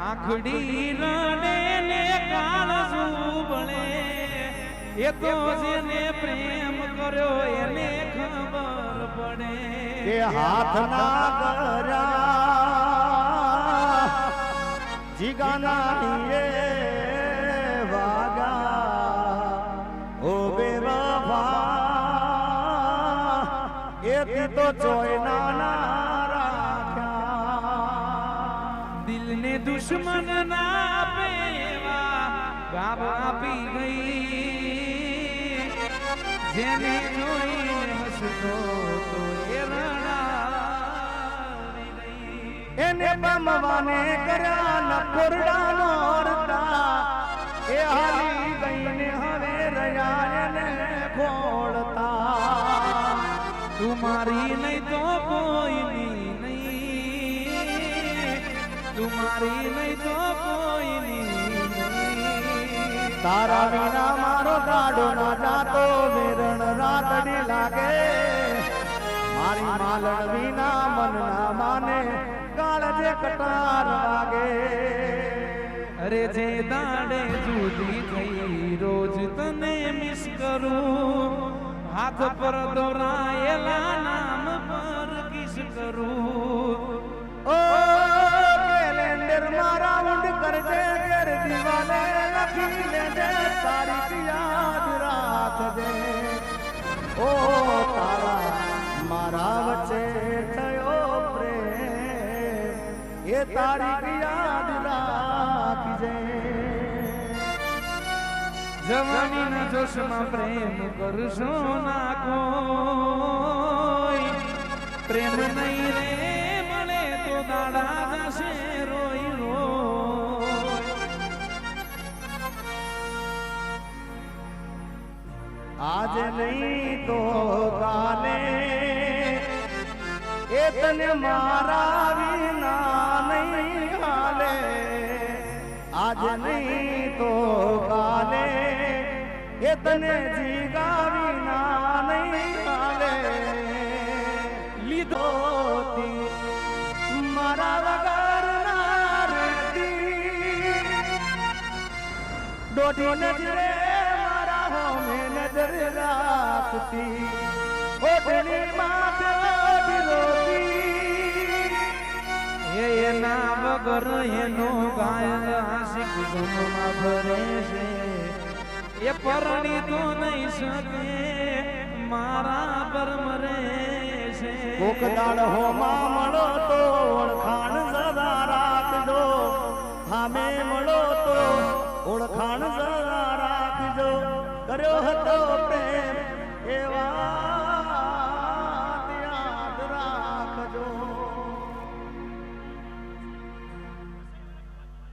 આખડી રડે ને કાળજું બળે એ તો જેને પ્રેમ કર્યો એને ખબર પડે કે હાથ ના કર્યા જીગાના એ વાગા ઓ બેવફા એથી તો જોઈના ના રાખ્યા દિલને દુશ્મન ના પેવા ગાબ આપી ગઈ જેને જોઈને હસતો તો એ રડાવી ગઈ એને બમવાને કર્યા ન કોરડા નોરતા એ હાલી ગઈને હવે રહ્યા એને ખોળતા તું મારી નહીં તો કોઈની નહીં તું મારી નહીં તો કોઈની નહીં તારા વિના મારો દાડો ના જાતો વેરણ રાતડી લાગે મારી માલણ વિના મન ના માને કાળજે કટાર લાગે અરે જે દાડે જુદી થઈ રોજ તને મિસ કરું હાથ પર દોરાયેલા નામ પર કિસ કરું ઓ કેલેન્ડર મારા ઊંડ કરજે ઘેર દીવાલે લખી લેજે તારીખ યાદ રાખજે ઓ તારા મારા વચ્ચે થયો પ્રેમ એ તારીખ યાદ રાખજે જવાનીના જોશમાં પ્રેમ કરશો ના કોઈ પ્રેમ નહીં રે મળે તો દાડા જશે રોઈ રોઈ આજે નહીં તો કાલે એ તને મારા વિના નહીં હાલે આજે નહીં તો કાલે એ તને જીગા વિના નહીં હાલે લીધો મારા વગર ના રહેતી દોઢી નજરે મારા હોમે નજર રાખતી ઓઢણી માથે રોતી એના વગર એનો ગાયલ આશિક જન્મમાં ભરે છે એ પરણી તો નહીં શકે મારા પર મરે છે કોક દાડ હોમાં મળો તો ઓળખાણ